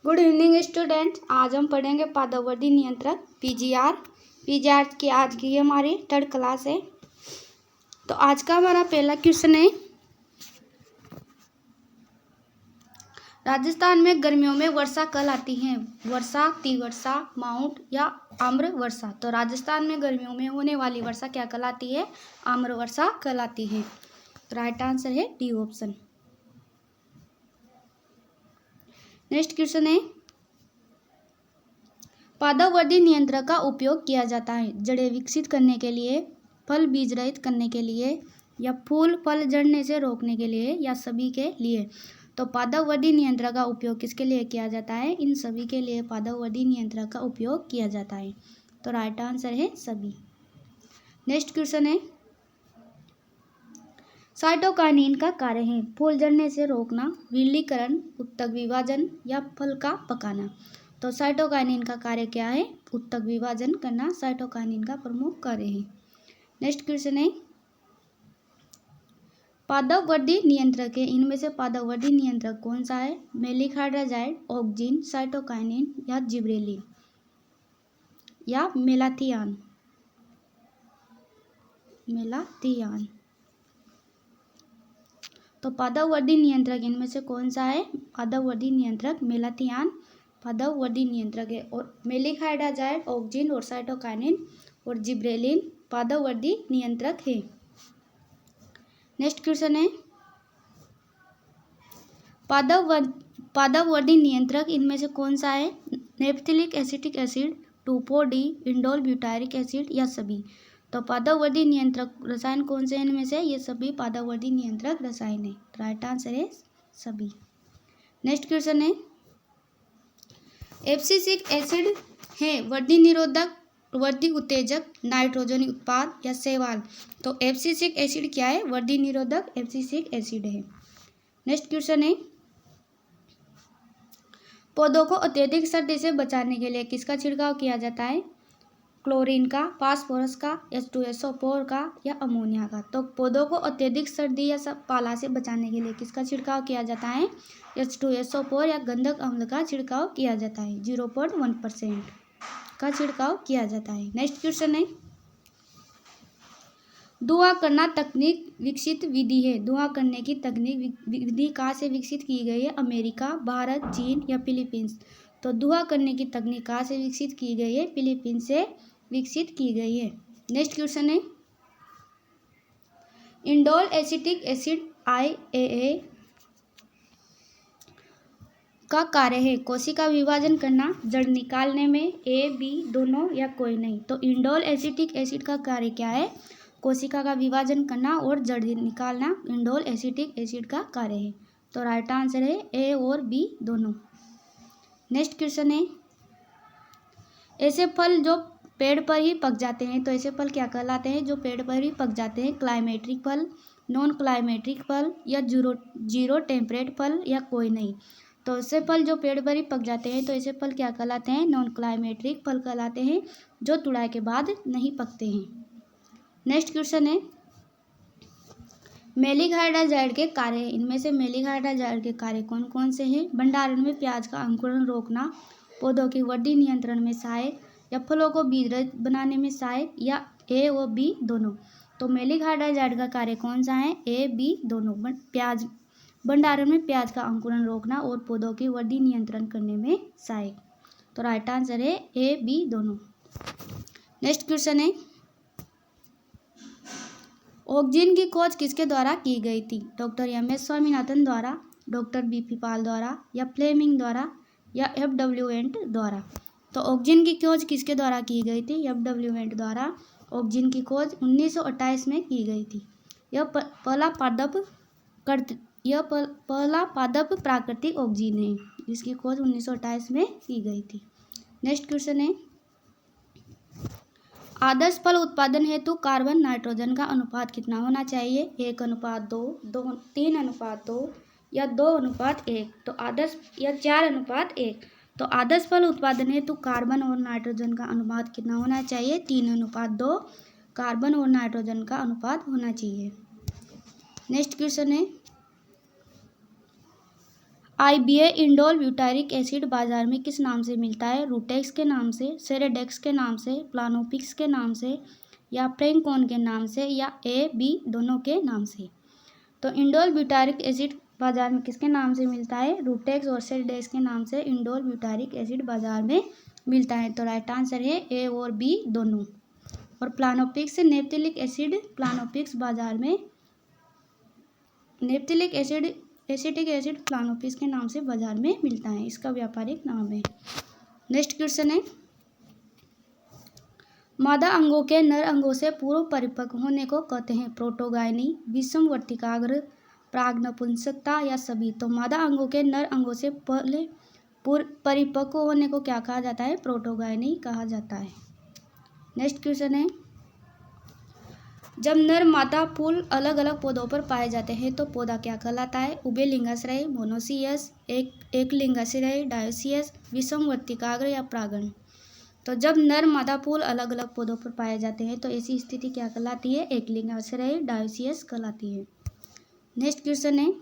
Good evening students. आज हम पढ़ेंगे पादवर्धी नियंत्रक पीजीआर की आज की हमारी 3rd क्लास है। तो आज का हमारा पहला क्वेश्चन है, राजस्थान में गर्मियों में वर्षा कल आती है? वर्षा, तिवर्षा, माउंट या आम्र वर्षा। तो राजस्थान में गर्मियों में होने वाली वर्षा क्या कहलाती है? आम्र वर्षा कहलाती है। तो राइट आंसर है डी ऑप्शन। नेक्स्ट क्वेश्चन है, पादवर्धी नियंत्रक का उपयोग किया जाता है जड़ें विकसित करने के लिए, फल बीज रहित करने के लिए, या फूल फल झड़ने से रोकने के लिए, या सभी के लिए। तो पादवर्धी नियंत्रक का उपयोग किसके लिए किया जाता है? इन सभी के लिए पादवर्धी नियंत्रक का उपयोग किया जाता है। तो राइट आंसर है सभी। नेक्स्ट क्वेश्चन है, साइटोकाइनिन का कार्य है फूल झड़ने से रोकना, विरलीकरण, उत्तक विभाजन, या फल का पकाना। तो साइटोकाइनिन का कार्य क्या है? उत्तक विभाजन करना साइटोकाइनिन का प्रमुख कार्य है। नेक्स्ट क्वेश्चन है, पादवर्धी नियंत्रक है, इनमें से पादवर्धी नियंत्रक कौन सा है? मैलिक हाइड्रोजाइड, ऑक्जिन, साइटोकाइनिन, या जिब्रेलिन, या मेलाथियान। तो पादवर्धी नियंत्रक इनमें से कौन सा है? पादवर्धी नियंत्रक मेलाथियान पादवर्धी नियंत्रक है, और मैलिक हाइड्रोजाइड, ऑक्जिन और साइटोकाइनिन और जिब्रेलिन पादवर्धी नियंत्रक है। नेक्स्ट क्वेश्चन है, पादवर्धी नियंत्रक इनमें से कौन सा है? Naphthylic acetic acid, 2,4-D, indole butyric acid, या सभी। तो पादवर्धी नियंत्रक रसायन कौन से हैं इनमें से? ये सभी पादवर्धी नियंत्रक रसायन है। राइट आंसर है सभी। नेक्स्ट क्वेश्चन है, एब्सिसिक एसिड है वृद्धि निरोधक, वृद्धि उत्तेजक, नाइट्रोजन उत्पाद, या शैवाल। तो एब्सिसिक एसिड क्या है? वृद्धि निरोधक एब्सिसिक एसिड है। नेक्स्ट क्वेश्चन है, पौधों को अत्यधिक सर्दी से बचाने के लिए किसका छिड़काव किया जाता है? क्लोरीन का, फास्फोरस का, H2SO4 का, या अमोनिया का। तो पौधों को अत्यधिक सर्दी या पाला से बचाने के लिए किसका छिड़काव किया जाता है? H2SO4 या गंधक अम्ल का छिड़काव किया जाता है। 0.1% का छिड़काव किया जाता है। नेक्स्ट क्वेश्चन है, धुआं करना तकनीक विकसित विधि है। धुआं करने की तकनीक विधि कहाँ से विकसित की गई है? अमेरिका, भारत, चीन, या फिलीपींस। तो धुआं करने की तकनीक कहाँ से विकसित की गई है? फिलीपींस से विकसित की गई है। नेक्स्ट क्वेश्चन है, इंडोल एसिटिक एसिड IAA का कार्य है कोशिका विभाजन करना, जड़ निकालने में, A, B दोनों, या कोई नहीं। तो इंडोल एसिटिक एसिड का कार्य क्या है? कोशिका का विभाजन करना और जड़ निकालना इंडोल एसिटिक एसिड का कार्य है। तो राइट आंसर है A और B दोनों। नेक्स्ट क्वेश्चन है, ऐसे फल जो पेड़ पर ही पक जाते हैं, तो ऐसे फल क्या कहलाते हैं? जो पेड़ पर ही पक जाते हैं, क्लाइमेट्रिक फल, नॉन क्लाइमेट्रिक फल, या जीरो टेम्परेट फल, या कोई नहीं। तो ऐसे फल जो पेड़ पर ही पक जाते हैं, तो ऐसे फल क्या कहलाते हैं? नॉन क्लाइमेट्रिक फल कहलाते हैं, जो तुड़ाई के बाद नहीं पकते हैं। नेक्स्ट क्वेश्चन है, मैलिक हाइड्रोजाइड के कार्य, इनमें से मैलिक हाइड्रोजाइड के कार्य कौन कौन से हैं? भंडारण में प्याज का अंकुरण रोकना, पौधों की वृद्धि नियंत्रण में सहायक, या फलों को बीज रहित बनाने में सहायक, या A और B दोनों। तो मैलिक हाइड्रोजाइड का कार्य कौन सा है? A, B दोनों। प्याज भंडारण में प्याज का अंकुरण रोकना और पौधों की वृद्धि नियंत्रण करने में सहायक। तो राइट आंसर है A, B दोनों। नेक्स्ट क्वेश्चन है, ऑक्जिन की खोज किसके द्वारा की गई थी? डॉक्टर MS स्वामीनाथन द्वारा, डॉक्टर BP पाल द्वारा, या फ्लेमिंग द्वारा, या FW वेंट द्वारा। तो ऑक्जिन की खोज किसके द्वारा की गई थी? FW वेंट द्वारा ऑक्जिन की खोज 1928 में की गई थी। यह पहला पादप प्राकृतिक ऑक्जिन है, जिसकी खोज 1928 में की गई थी। नेक्स्ट क्वेश्चन है, आदर्श फल उत्पादन हेतु कार्बन नाइट्रोजन का अनुपात कितना होना चाहिए? 1:2, 3:2, या 2:1। तो आदर्श, या 4:1। तो आदर्श फल उत्पादन हेतु कार्बन और नाइट्रोजन का अनुपात कितना होना चाहिए? 3:2 कार्बन और नाइट्रोजन का अनुपात होना चाहिए। नेक्स्ट क्वेश्चन है, IBA इंडोल ब्यूटारिक एसिड बाजार में किस नाम से मिलता है? रूटेक्स के नाम से, सेरेडेक्स के नाम से, प्लानोपिक्स के नाम से, या प्रेंकोन के नाम से, या A, B दोनों के नाम से। तो इंडोल ब्यूटारिक एसिड बाजार में किसके नाम से मिलता है? रूटेक्स और सेरेडेक्स के नाम से इंडोल ब्यूटारिक एसिड बाजार में मिलता है। तो राइट आंसर है A और B दोनों। और प्लानोपिक्स नेप्थिलिक एसिड, प्लानोपिक्स बाजार में नेप्थिलिक एसिड एसिटिक एसिड प्लानोपिक्स के नाम से बाजार में मिलता है, इसका व्यापारिक नाम है। नेक्स्ट क्वेश्चन है, मादा अंगों के नर अंगों से पूर्व परिपक्व होने को कहते हैं? प्रोटोगायनी, विषमवर्तिकाग्र, प्राग्नपुंसकता या सभी। तो मादा अंगों के नर अंगों से पहले पूर्व परिपक्व होने को क्या कहा जाता है? प्रोटोगायनी कहा जाता है। नेक्स्ट क्वेश्चन है, जब नर मादा फूल अलग अलग पौधों पर पाए जाते हैं तो पौधा क्या कहलाता है? उभयलिंगाश्रय, मोनोसियस, एक लिंगाश्रय, डायोसियस, विषमवर्तिकाग्र या प्रागण। तो जब नर मादा फूल अलग अलग पौधों पर पाए जाते हैं तो ऐसी स्थिति क्या कहलाती है? एक लिंगाश्रय, डायोसियस कहलाती है। नेक्स्ट क्वेश्चन है,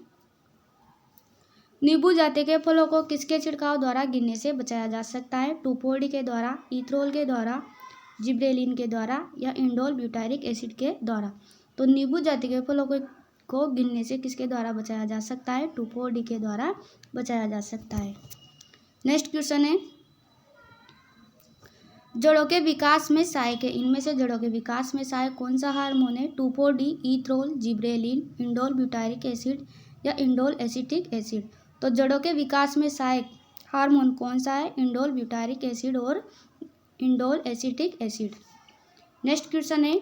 नींबू जाति के फलों को किसके छिड़काव द्वारा गिरने से बचाया जा सकता है? 2,4-D के द्वारा, इथ्रोल के द्वारा, जिब्रेलिन के द्वारा या इंडोल ब्यूटारिक एसिड के द्वारा। तो नींबू जाति के फलों को गिरने से किसके द्वारा बचाया जा सकता है? 2,4-D के द्वारा बचाया जा सकता है। नेक्स्ट क्वेश्चन है, जड़ों के विकास में सहायक है, इनमें से जड़ों के विकास में सहायक कौन सा हार्मोन है? 2,4-D, ethrel, gibberellin, indole butyric acid या इंडोल एसिटिक एसिड। तो जड़ों के विकास में सहायक हार्मोन कौन सा है? इंडोल ब्यूटारिक एसिड और indole acetic acid. Next question है,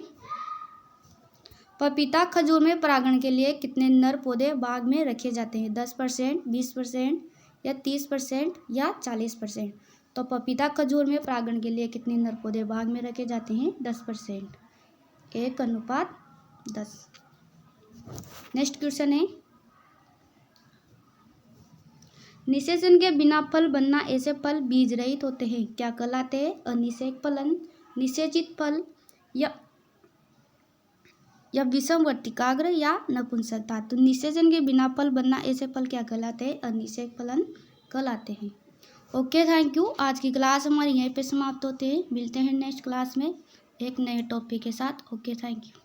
पपीता खजूर में परागण के लिए कितने नर पौधे बाग में रखे जाते हैं? 10%, 20% या 30% या 40%। तो पपीता खजूर में परागण के लिए कितने नर पौधे बाग में रखे जाते हैं? 10%, 1:10। नेक्स्ट क्वेश्चन है, निषेचन के बिना फल बनना ऐसे फल बीज रहित होते हैं, क्या कहलाते हैं? अनिषेक फलन, निषेचित फल या विषमवर्तिकाग्र या नपुंसकता। तो निषेचन के बिना फल बनना ऐसे फल क्या कहलाते हैं? अनिषेक फलन कहलाते हैं। Okay, thank you. आज की क्लास हमारी यहीं पे समाप्त होते हैं। मिलते हैं नेक्स्ट क्लास में एक नए टॉपिक के साथ। Okay, thank you.